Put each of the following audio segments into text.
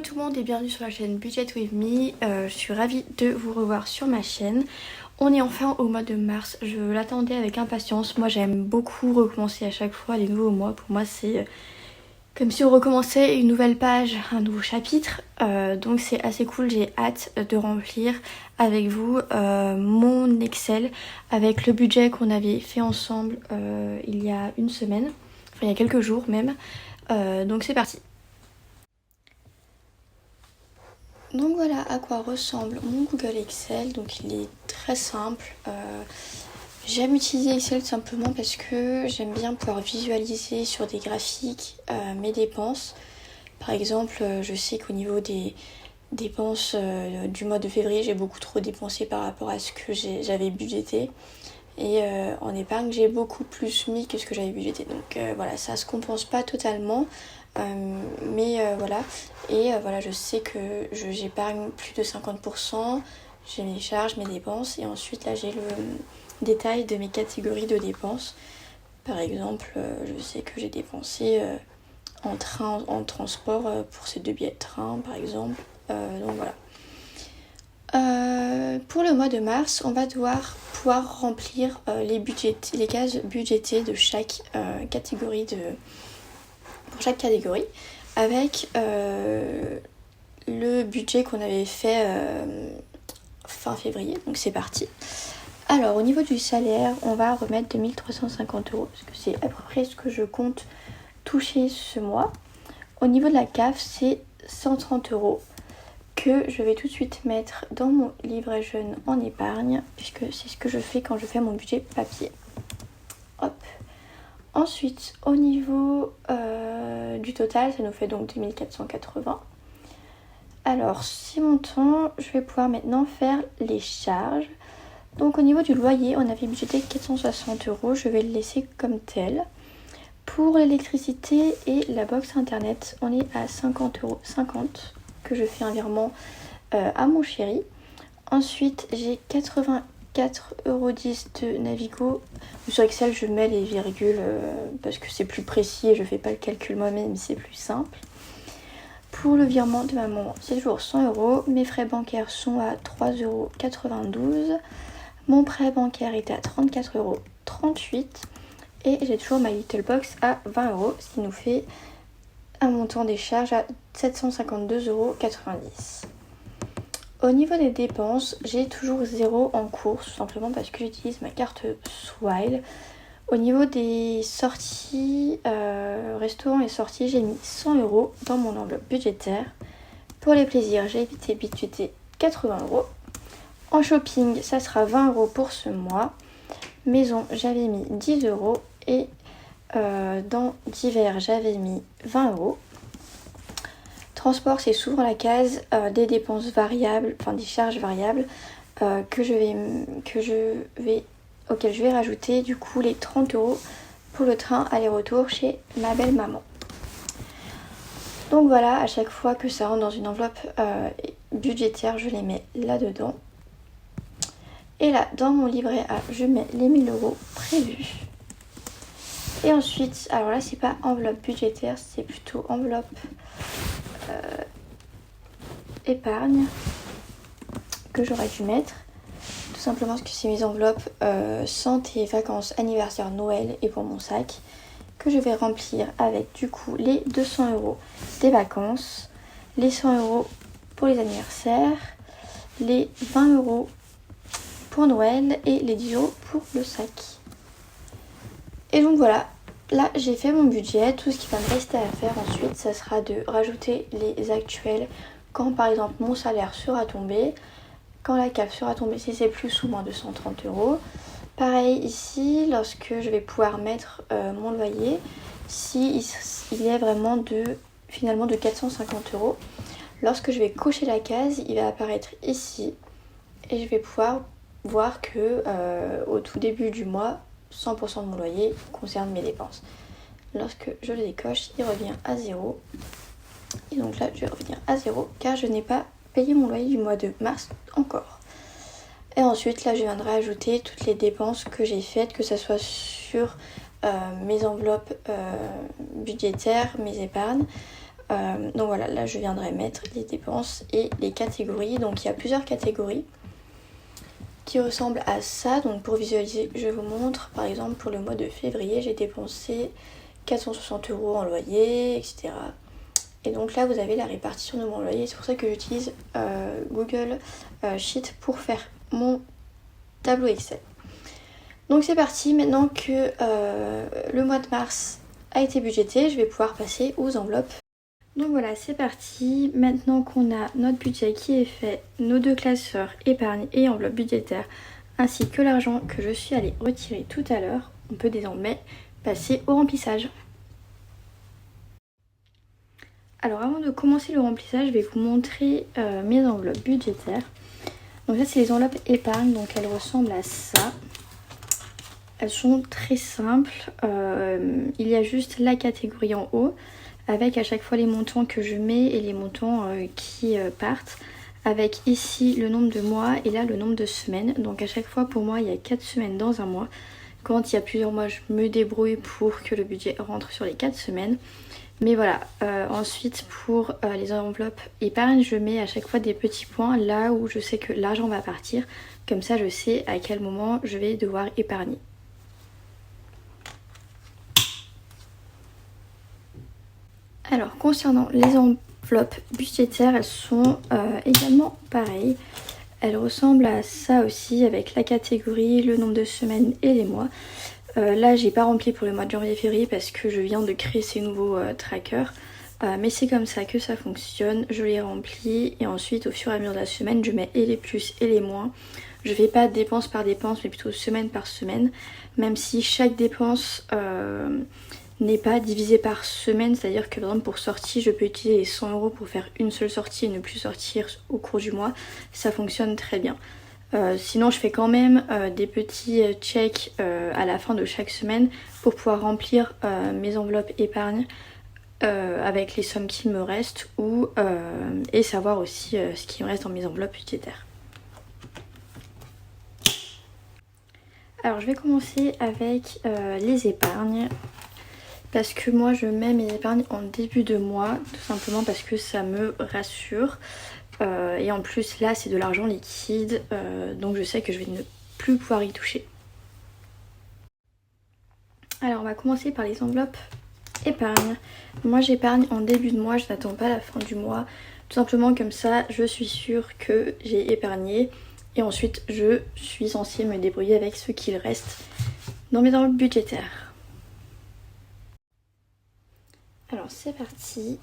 tout le monde et bienvenue sur la chaîne Budget with Me. Je suis ravie de vous revoir sur ma chaîne. On est enfin au mois de mars, je l'attendais avec impatience. Moi j'aime beaucoup recommencer à chaque fois les nouveaux mois. Pour moi c'est comme si on recommençait une nouvelle page, un nouveau chapitre. Donc c'est assez cool, j'ai hâte de remplir avec vous mon Excel avec le budget qu'on avait fait ensemble il y a une semaine, enfin il y a quelques jours même. Donc c'est parti. Donc voilà à quoi ressemble mon Google Excel. Donc il est très simple. J'aime utiliser Excel simplement parce que j'aime bien pouvoir visualiser sur des graphiques mes dépenses. Par exemple, je sais qu'au niveau des dépenses du mois de février, j'ai beaucoup trop dépensé par rapport à ce que j'avais budgété. Et en épargne, j'ai beaucoup plus mis que ce que j'avais budgété. Donc voilà, ça se compense pas totalement. Mais voilà. Et voilà, je sais que j'épargne plus de 50%. J'ai mes charges, mes dépenses. Et ensuite, là, j'ai le détail de mes catégories de dépenses. Par exemple, je sais que j'ai dépensé en transport pour ces 2 billets de train, par exemple. Donc voilà. Pour le mois de mars, on va devoir pouvoir remplir les cases budgétées de chaque catégorie pour chaque catégorie avec le budget qu'on avait fait fin février. Donc c'est parti. Alors au niveau du salaire, on va remettre 2350 € parce que c'est à peu près ce que je compte toucher ce mois. Au niveau de la CAF, c'est 130 € que je vais tout de suite mettre dans mon livret jeune en épargne puisque c'est ce que je fais quand je fais mon budget papier. Hop. Ensuite, au niveau du total, ça nous fait donc 2480. Alors, 6 montants, je vais pouvoir maintenant faire les charges. Donc, au niveau du loyer, on avait budgété 460 €. Je vais le laisser comme tel. Pour l'électricité et la box internet, on est à 50,50 € que je fais un virement à mon chéri. Ensuite, j'ai 84,10 € de Navigo. Sur Excel, je mets les virgules parce que c'est plus précis et je fais pas le calcul moi-même, c'est plus simple. Pour le virement de maman, c'est toujours 100 €. Mes frais bancaires sont à 3,92 €. Mon prêt bancaire était à 34,38 € et j'ai toujours ma Little Box à 20 €, ce qui nous fait un montant des charges à 752,90 €. Au niveau des dépenses, j'ai toujours 0 en cours, tout simplement parce que j'utilise ma carte Swile. Au niveau des sorties, restaurants et sorties, j'ai mis 100 € dans mon enveloppe budgétaire. Pour les plaisirs, j'ai évité budgéter 80 €. En shopping, ça sera 20 € pour ce mois. Maison, j'avais mis 10 € et dans divers, j'avais mis 20 €. Transport, c'est souvent la case des dépenses variables, enfin des charges variables auxquelles je vais rajouter du coup les 30 € pour le train aller-retour chez ma belle maman. Donc voilà, à chaque fois que ça rentre dans une enveloppe budgétaire, je les mets là-dedans. Et là, dans mon livret A, je mets les 1000 € prévus. Et ensuite, alors là, c'est pas enveloppe budgétaire, c'est plutôt enveloppe épargne que j'aurais dû mettre. Tout simplement parce que c'est mes enveloppes santé, vacances, anniversaire, Noël et pour mon sac que je vais remplir avec du coup les 200 € des vacances, les 100 € pour les anniversaires, les 20 € pour Noël et les 10 € pour le sac. Et donc voilà, là j'ai fait mon budget. Tout ce qui va me rester à faire ensuite, ça sera de rajouter les actuels quand par exemple mon salaire sera tombé, quand la CAF sera tombée, si c'est plus ou moins de 130 €. Pareil ici, lorsque je vais pouvoir mettre mon loyer, si il est vraiment finalement de 450 €. Lorsque je vais cocher la case, il va apparaître ici et je vais pouvoir voir que au tout début du mois, 100% de mon loyer concerne mes dépenses. Lorsque je le décoche, il revient à 0. Et donc là, je vais revenir à 0 car je n'ai pas payé mon loyer du mois de mars encore. Et ensuite, là, je viendrai ajouter toutes les dépenses que j'ai faites, que ce soit sur mes enveloppes budgétaires, mes épargnes, Donc voilà, là je viendrai mettre les dépenses et les catégories. Donc il y a plusieurs catégories qui ressemblent à ça. Donc pour visualiser, je vous montre. Par exemple, pour le mois de février, j'ai dépensé 460 € en loyer, etc. Et donc là, vous avez la répartition de mon loyer. C'est pour ça que j'utilise Google Sheet pour faire mon tableau Excel. Donc c'est parti, maintenant que le mois de mars a été budgété, je vais pouvoir passer aux enveloppes. Donc voilà, c'est parti. Maintenant qu'on a notre budget qui est fait, nos deux classeurs épargne et enveloppe budgétaire, ainsi que l'argent que je suis allée retirer tout à l'heure, on peut désormais passer au remplissage. Alors avant de commencer le remplissage, je vais vous montrer mes enveloppes budgétaires. Donc ça c'est les enveloppes épargne, donc elles ressemblent à ça. Elles sont très simples, il y a juste la catégorie en haut avec à chaque fois les montants que je mets et les montants qui partent, avec ici le nombre de mois et là le nombre de semaines. Donc à chaque fois pour moi il y a 4 semaines dans un mois. Quand il y a plusieurs mois je me débrouille pour que le budget rentre sur les 4 semaines. Mais voilà, ensuite pour les enveloppes épargne, je mets à chaque fois des petits points là où je sais que l'argent va partir. Comme ça je sais à quel moment je vais devoir épargner. Alors concernant les enveloppes budgétaires, elles sont également pareilles. Elles ressemblent à ça aussi avec la catégorie, le nombre de semaines et les mois. Là j'ai pas rempli pour le mois de janvier-février parce que je viens de créer ces nouveaux trackers. Mais c'est comme ça que ça fonctionne, je les remplis et ensuite au fur et à mesure de la semaine je mets et les plus et les moins. Je fais pas dépense par dépense mais plutôt semaine par semaine, même si chaque dépense n'est pas divisée par semaine, c'est-à-dire que par exemple pour sortie je peux utiliser les 100 € pour faire une seule sortie et ne plus sortir au cours du mois, ça fonctionne très bien. Sinon je fais quand même des petits checks à la fin de chaque semaine pour pouvoir remplir mes enveloppes épargne avec les sommes qui me restent et savoir aussi ce qui me reste dans mes enveloppes budgétaires. Alors je vais commencer avec les épargnes. Parce que moi je mets mes épargnes en début de mois, tout simplement parce que ça me rassure. Et en plus là c'est de l'argent liquide, donc je sais que je vais ne plus pouvoir y toucher. Alors on va commencer par les enveloppes épargne. Moi j'épargne en début de mois, je n'attends pas la fin du mois. Tout simplement comme ça je suis sûre que j'ai épargné. Et ensuite je suis censée me débrouiller avec ce qu'il reste dans mes enveloppes budgétaires. Alors c'est parti.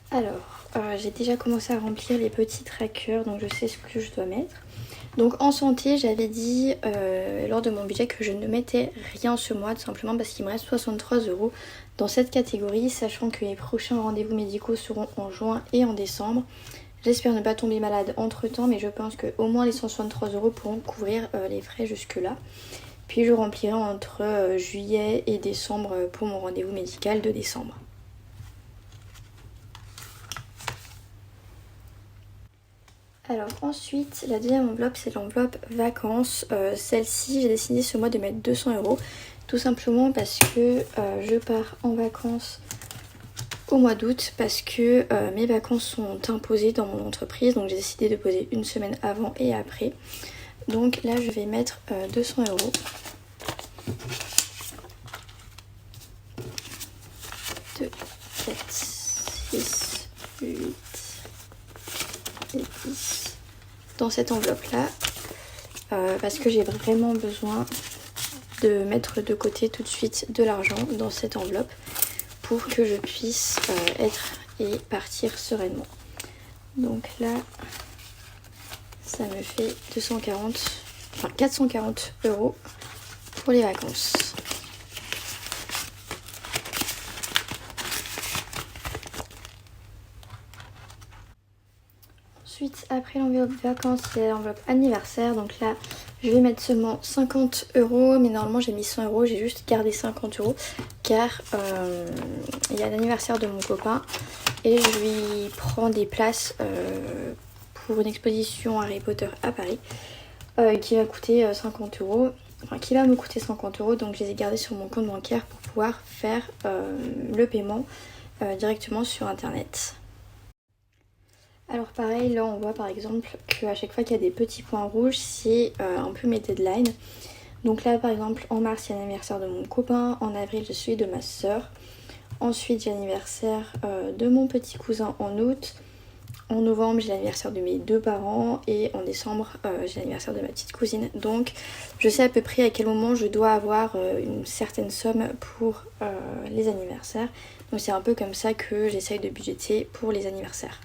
Alors j'ai déjà commencé à remplir les petits trackers, donc je sais ce que je dois mettre. Donc en santé j'avais dit lors de mon budget que je ne mettais rien ce mois, tout simplement parce qu'il me reste 63 € dans cette catégorie, sachant que les prochains rendez-vous médicaux seront en juin et en décembre. J'espère ne pas tomber malade entre temps, mais je pense que au moins les 163 € pourront couvrir les frais jusque là. Puis je remplirai entre juillet et décembre pour mon rendez-vous médical de décembre. Alors ensuite, la deuxième enveloppe, c'est l'enveloppe vacances. Celle-ci, j'ai décidé ce mois de mettre 200 €. Tout simplement parce que je pars en vacances au mois d'août. Parce que mes vacances sont imposées dans mon entreprise. Donc j'ai décidé de poser une semaine avant et après. Donc là, je vais mettre 200 €. 2, 4, 6, 8 et 10 dans cette enveloppe là parce que j'ai vraiment besoin de mettre de côté tout de suite de l'argent dans cette enveloppe pour que je puisse être et partir sereinement. Donc là ça me fait 440 € pour les vacances. Ensuite, après l'enveloppe vacances, il y a l'enveloppe anniversaire. Donc là, je vais mettre seulement 50 €. Mais normalement, j'ai mis 100 €. J'ai juste gardé 50 € car il y a l'anniversaire de mon copain. Et je lui prends des places pour une exposition Harry Potter à Paris qui va coûter 50 €. Enfin, qui va me coûter 50 €. Donc je les ai gardés sur mon compte bancaire pour pouvoir faire le paiement directement sur internet. Alors pareil, là on voit par exemple qu'à chaque fois qu'il y a des petits points rouges, c'est un peu mes deadlines. Donc là par exemple en mars il y a l'anniversaire de mon copain, en avril j'ai celui de ma soeur, ensuite j'ai l'anniversaire de mon petit cousin en août, en novembre j'ai l'anniversaire de mes deux parents et en décembre j'ai l'anniversaire de ma petite cousine. Donc je sais à peu près à quel moment je dois avoir une certaine somme pour les anniversaires. Donc c'est un peu comme ça que j'essaye de budgéter pour les anniversaires.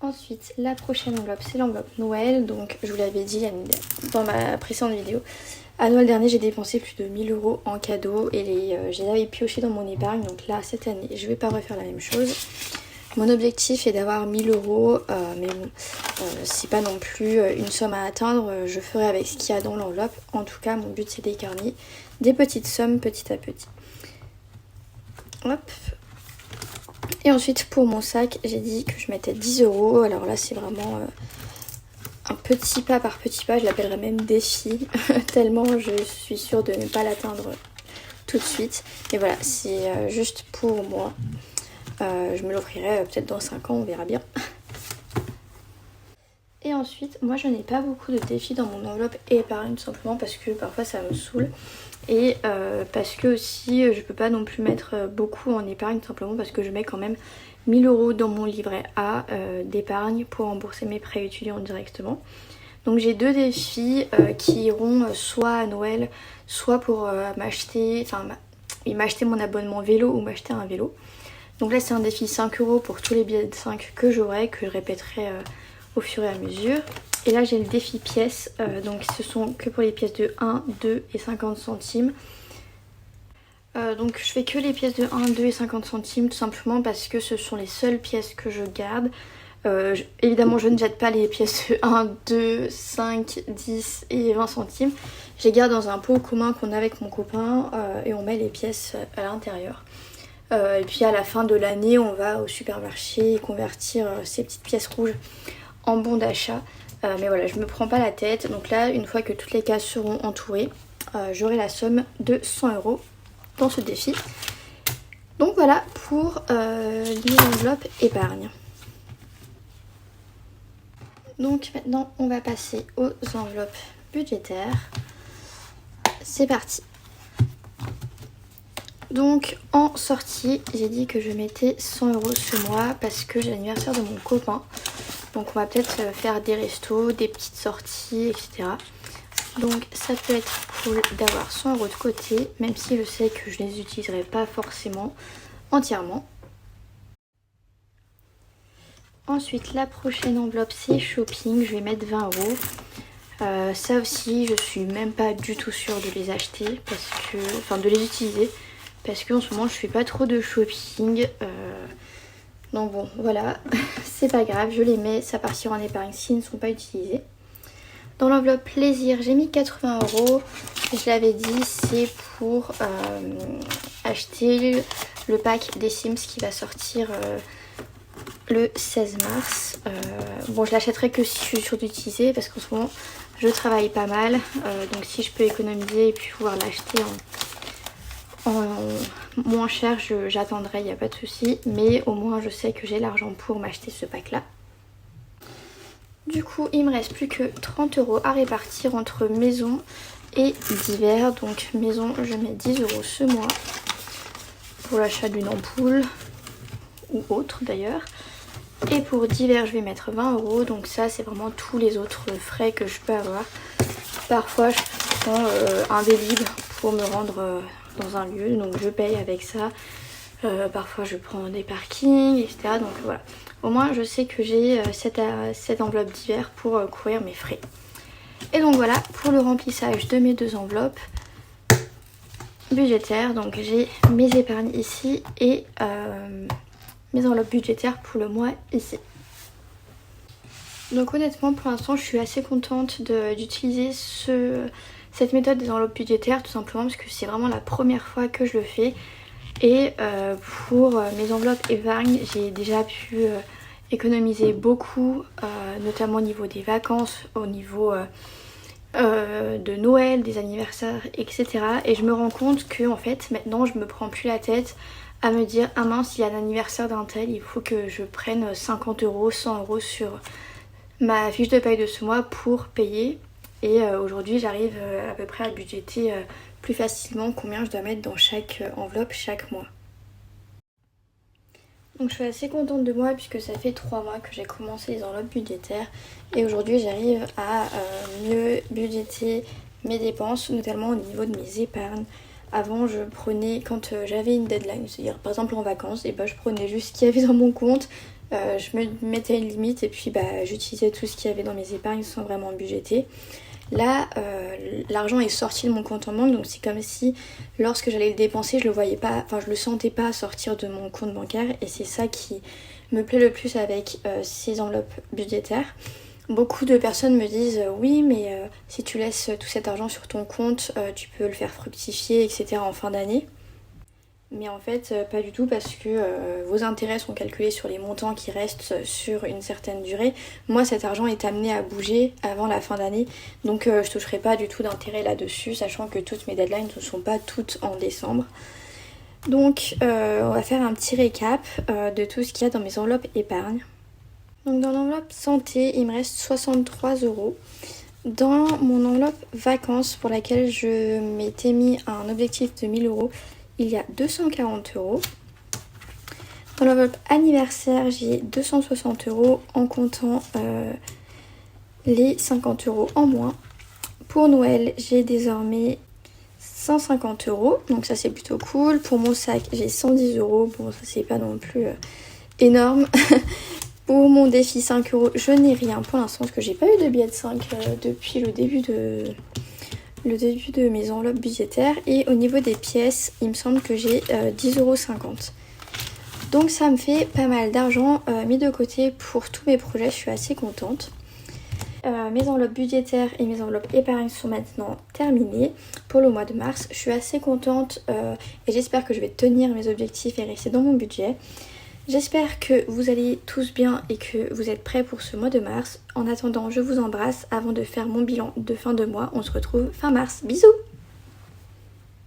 Ensuite, la prochaine enveloppe, c'est l'enveloppe Noël. Donc, je vous l'avais dit dans ma précédente vidéo. À Noël dernier, j'ai dépensé plus de 1000 € en cadeaux et je les avais piochés dans mon épargne. Donc là, cette année, je vais pas refaire la même chose. Mon objectif est d'avoir 1000 €, mais bon, c'est pas non plus une somme à atteindre. Je ferai avec ce qu'il y a dans l'enveloppe. En tout cas, mon but, c'est d'écarner des petites sommes petit à petit. Hop. Et ensuite pour mon sac, j'ai dit que je mettais 10 €. Alors là c'est vraiment un petit pas par petit pas, je l'appellerais même défi, tellement je suis sûre de ne pas l'atteindre tout de suite. Et voilà, c'est juste pour moi. Je me l'offrirai peut-être dans 5 ans, on verra bien. Et ensuite, moi je n'ai pas beaucoup de défis dans mon enveloppe épargne, tout simplement parce que parfois ça me saoule. Et parce que aussi je peux pas non plus mettre beaucoup en épargne, tout simplement parce que je mets quand même 1000 € dans mon livret A d'épargne pour rembourser mes prêts étudiants directement. Donc j'ai deux défis qui iront soit à Noël, soit pour m'acheter mon abonnement vélo ou m'acheter un vélo. Donc là c'est un défi 5 € pour tous les billets de 5 que j'aurai, que je répéterai au fur et à mesure. Et là j'ai le défi pièces, donc ce sont que pour les pièces de 1, 2 et 50 centimes. Donc je fais que les pièces de 1, 2 et 50 centimes tout simplement parce que ce sont les seules pièces que je garde. Évidemment je ne jette pas les pièces de 1, 2, 5, 10 et 20 centimes. Je les garde dans un pot commun qu'on a avec mon copain et on met les pièces à l'intérieur. Et puis à la fin de l'année on va au supermarché et convertir ces petites pièces rouges en bons d'achat. Mais voilà, je me prends pas la tête. Donc là, une fois que toutes les cases seront entourées, j'aurai la somme de 100 € dans ce défi. Donc voilà pour les enveloppes épargne. Donc maintenant, on va passer aux enveloppes budgétaires. C'est parti. Donc en sortie, j'ai dit que je mettais 100 € ce mois parce que j'ai l'anniversaire de mon copain. Donc on va peut-être faire des restos, des petites sorties, etc. Donc ça peut être cool d'avoir 100 € de côté, même si je sais que je ne les utiliserai pas forcément entièrement. Ensuite la prochaine enveloppe c'est shopping, je vais mettre 20 €. Ça aussi je suis même pas du tout sûre de les acheter, de les utiliser. Parce qu'en ce moment je fais pas trop de shopping. Donc bon voilà, c'est pas grave, je les mets, ça partira en épargne s'ils ne sont pas utilisés. Dans l'enveloppe plaisir, j'ai mis 80 €. Je l'avais dit, c'est pour acheter le pack des Sims qui va sortir le 16 mars. Bon, je l'achèterai que si je suis sûre d'utiliser parce qu'en ce moment je travaille pas mal. Donc si je peux économiser et puis pouvoir l'acheter en moins cher, j'attendrai, il n'y a pas de souci. Mais au moins je sais que j'ai l'argent pour m'acheter ce pack là. Du coup il me reste plus que 30 € à répartir entre maison et divers. Donc maison je mets 10 € ce mois pour l'achat d'une ampoule ou autre d'ailleurs. Et pour divers je vais mettre 20 €. Donc ça c'est vraiment tous les autres frais que je peux avoir. Parfois je prends un Vélib pour me rendre dans un lieu, donc je paye avec ça. Parfois je prends des parkings, etc. Donc voilà, au moins je sais que j'ai cette enveloppe d'hiver pour couvrir mes frais. Et donc voilà pour le remplissage de mes deux enveloppes budgétaires. Donc j'ai mes épargnes ici et mes enveloppes budgétaires pour le mois ici. Donc honnêtement pour l'instant je suis assez contente d'utiliser cette méthode des enveloppes budgétaires, tout simplement parce que c'est vraiment la première fois que je le fais. Et pour mes enveloppes épargne, j'ai déjà pu économiser beaucoup, notamment au niveau des vacances, au niveau de Noël, des anniversaires, etc. Et je me rends compte que en fait maintenant je me prends plus la tête à me dire ah mince, il y a l'anniversaire d'un tel, il faut que je prenne 50 euros, 100 euros sur ma fiche de paye de ce mois pour payer. Et aujourd'hui j'arrive à peu près à budgéter plus facilement combien je dois mettre dans chaque enveloppe chaque mois. Donc je suis assez contente de moi puisque ça fait 3 mois que j'ai commencé les enveloppes budgétaires et aujourd'hui j'arrive à mieux budgéter mes dépenses, notamment au niveau de mes épargnes. Avant je prenais, quand j'avais une deadline, c'est-à-dire par exemple en vacances, et je prenais juste ce qu'il y avait dans mon compte, je me mettais une limite et puis j'utilisais tout ce qu'il y avait dans mes épargnes sans vraiment budgéter. Là, l'argent est sorti de mon compte en banque, donc c'est comme si lorsque j'allais le dépenser, je le voyais pas, enfin je le sentais pas sortir de mon compte bancaire, et c'est ça qui me plaît le plus avec ces enveloppes budgétaires. Beaucoup de personnes me disent oui, mais si tu laisses tout cet argent sur ton compte, tu peux le faire fructifier, etc. en fin d'année. Mais en fait, pas du tout, parce que vos intérêts sont calculés sur les montants qui restent sur une certaine durée. Moi, cet argent est amené à bouger avant la fin d'année, donc je toucherai pas du tout d'intérêt là-dessus, sachant que toutes mes deadlines ne sont pas toutes en décembre. Donc, on va faire un petit récap de tout ce qu'il y a dans mes enveloppes épargne. Donc, dans l'enveloppe santé, il me reste 63 euros. Dans mon enveloppe vacances, pour laquelle je m'étais mis un objectif de 1000 euros, il y a 240 euros. Dans l'enveloppe anniversaire, j'ai 260 euros en comptant les 50 euros en moins. Pour Noël, j'ai désormais 150 euros, donc ça c'est plutôt cool. Pour mon sac, j'ai 110 euros, bon ça c'est pas non plus énorme. Pour mon défi 5 euros, je n'ai rien pour l'instant parce que j'ai pas eu de billet de 5 depuis le début de mes enveloppes budgétaires. Et au niveau des pièces, il me semble que j'ai 10,50 €. Donc ça me fait pas mal d'argent mis de côté pour tous mes projets, je suis assez contente. Mes enveloppes budgétaires et mes enveloppes épargne sont maintenant terminées pour le mois de mars. Je suis assez contente et j'espère que je vais tenir mes objectifs et rester dans mon budget. J'espère que vous allez tous bien et que vous êtes prêts pour ce mois de mars. En attendant, je vous embrasse avant de faire mon bilan de fin de mois. On se retrouve fin mars. Bisous!